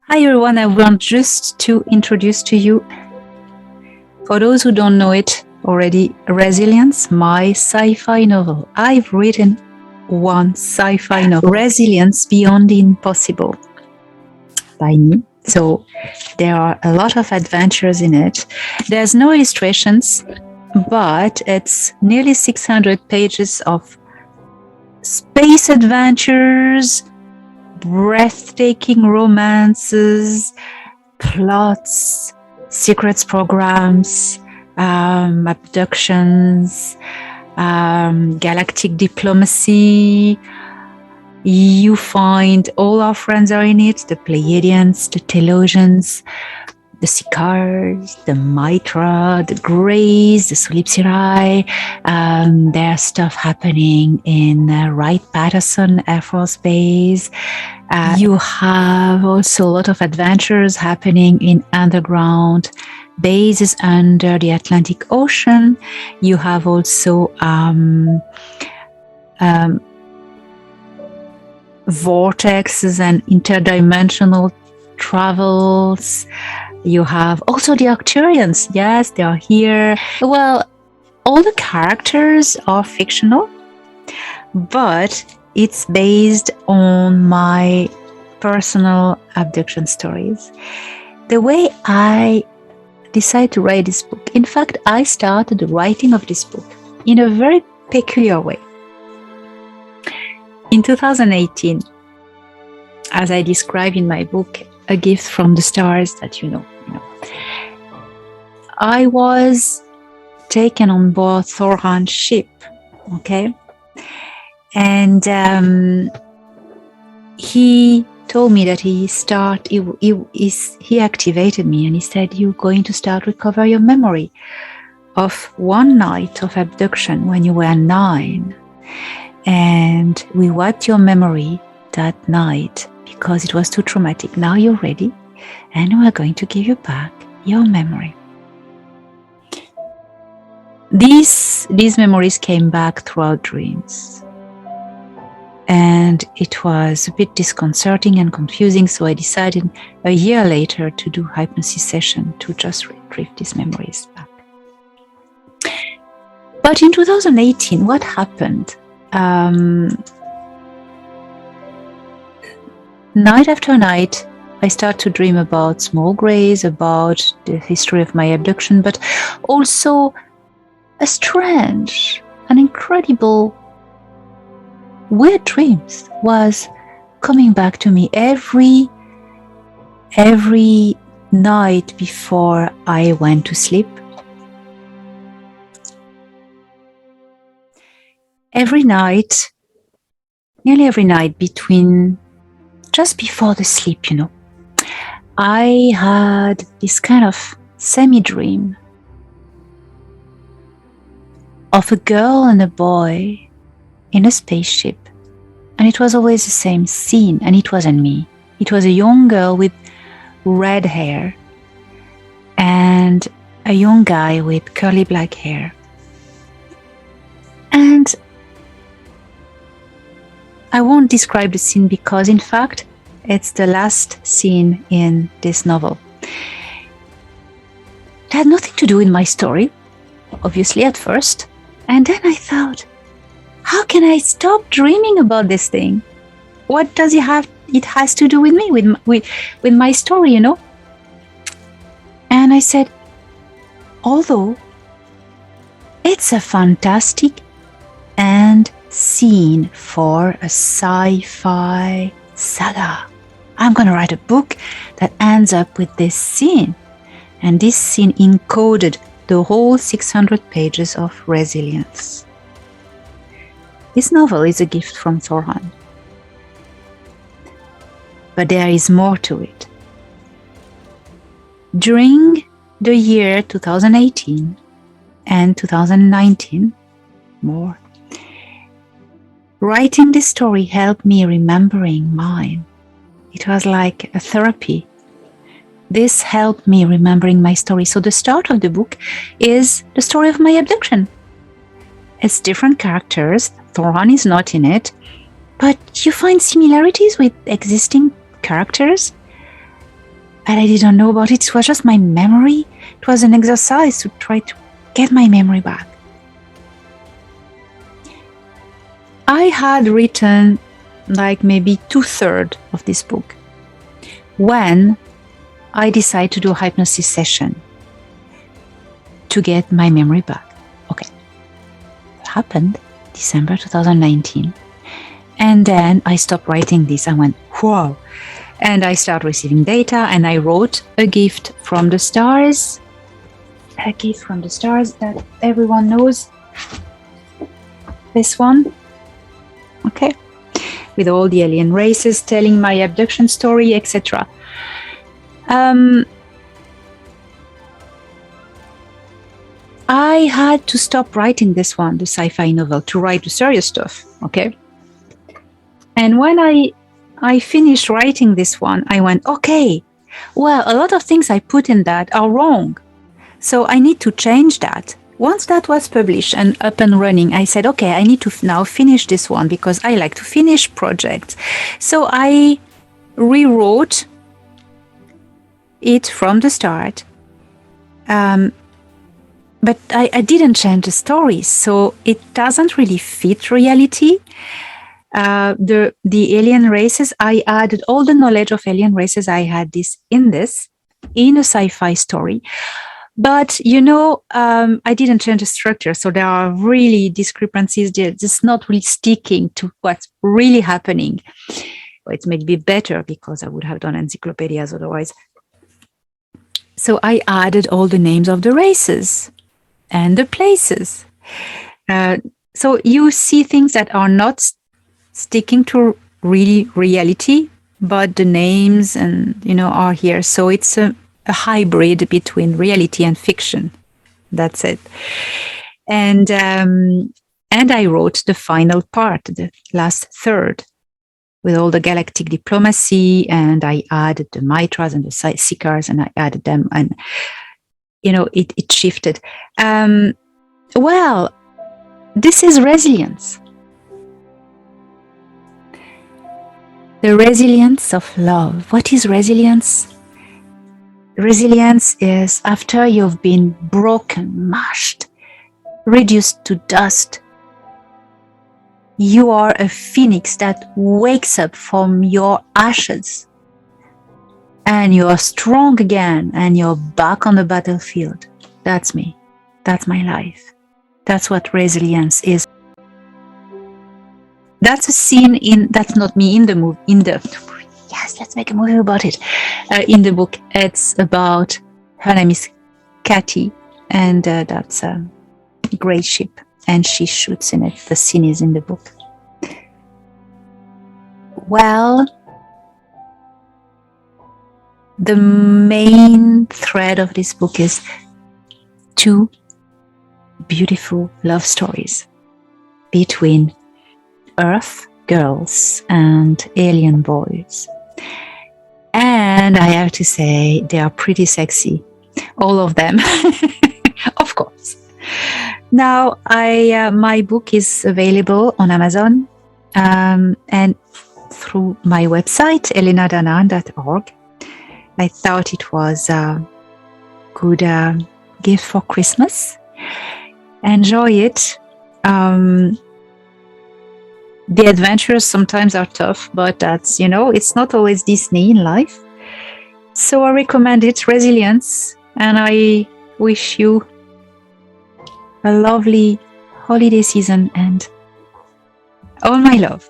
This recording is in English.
Hi everyone, I want just to introduce to you, for those who don't know it already, Resilience, my sci-fi novel. I've written one sci-fi novel, Resilience Beyond the Impossible, by me. So there are a lot of adventures in it. There's no illustrations, but it's nearly 600 pages of space adventures, breathtaking romances, plots, secrets programs, abductions, galactic diplomacy. You find all our friends are in it, the Pleiadians, the Telosians, the Sicars, the Mitra, the Greys, the Solipsiri. There's stuff happening in Wright-Patterson Air Force Base. You have also a lot of adventures happening in underground bases under the Atlantic Ocean. You have also vortices and interdimensional travels. You have also the Arcturians. Yes, they are here. Well, all the characters are fictional, but it's based on my personal abduction stories. The way I decided to write this book, in fact, I started the writing of this book in a very peculiar way. In 2018, as I describe in my book, A Gift from the Stars, that you know, I was taken on board Thoran's ship, okay? And he told me that he activated me and he said, you're going to start recover your memory of one night of abduction when you were 9. And we wiped your memory that night because it was too traumatic. Now you're ready and we're going to give you back your memory. These memories came back throughout dreams. And it was a bit disconcerting and confusing, so I decided a year later to do hypnosis session to just retrieve these memories back. But in 2018, what happened? Night after night, I start to dream about small grays, about the history of my abduction, but also a strange and incredible weird dreams was coming back to me every night before I went to sleep. Every night, nearly every night just before the sleep, I had this kind of semi-dream of a girl and a boy in a spaceship, and it was always the same scene, and it wasn't me. It was a young girl with red hair and a young guy with curly black hair. And I won't describe the scene because, in fact, it's the last scene in this novel. It had nothing to do with my story, obviously, at first. And then I thought, how can I stop dreaming about this thing? What does it have? It has to do with me, with my story, And I said, although it's a fantastic end scene for a sci-fi saga, I'm going to write a book that ends up with this scene. And this scene encoded the whole 600 pages of Resilience. This novel is a gift from Thoran. But there is more to it. During the year 2018 and 2019, more, writing this story helped me remembering mine. It was like a therapy. This helped me remembering my story. So the start of the book is the story of my abduction. It's different characters. Thoran is not in it, but you find similarities with existing characters. and I didn't know about it. It was just my memory. It was an exercise to try to get my memory back. I had written like maybe 2/3 of this book when I decided to do a hypnosis session to get my memory back. Okay. It happened December 2019. And then I stopped writing this. I went, whoa. And I started receiving data, and I wrote a gift from the stars. A gift from the stars that everyone knows. This one. Okay. With all the alien races telling my abduction story, etc. I had to stop writing this one, the sci-fi novel, to write the serious stuff. Okay. And when I finished writing this one, I went, okay, well, a lot of things I put in that are wrong. So I need to change that. Once that was published and up and running, I said, okay, I need to now finish this one because I like to finish projects. So I rewrote it from the start. But I didn't change the story, so it doesn't really fit reality. The alien races, I added all the knowledge of alien races. I had this in a sci-fi story. But, I didn't change the structure. So there are really discrepancies. They're just not really sticking to what's really happening. Well, it may be better because I would have done encyclopedias otherwise. So I added all the names of the races and the places. So you see things that are not sticking to really reality, but the names and are here. So it's a hybrid between reality and fiction. That's it. And I wrote the final part, the last third, with all the galactic diplomacy, and I added the Mitras and the Seekers, and I added them, and it shifted. Well, this is resilience. The resilience of love. What is resilience? Resilience is after you've been broken, mashed, reduced to dust. You are a phoenix that wakes up from your ashes. And you are strong again, and you're back on the battlefield. That's me. That's my life. That's what resilience is. That's a scene that's not me in the movie, yes, let's make a movie about it. In the book, it's about, her name is Cathy, and that's a great ship, and she shoots in it. The scene is in the book. Well, the main thread of this book is 2 beautiful love stories between Earth girls and alien boys. And I have to say, they are pretty sexy. All of them. Of course. Now, my book is available on Amazon and through my website, elenadanaan.org. I thought it was a good gift for Christmas. Enjoy it. The adventures sometimes are tough, but that's, it's not always Disney in life. So I recommend it, resilience, and I wish you a lovely holiday season and all my love.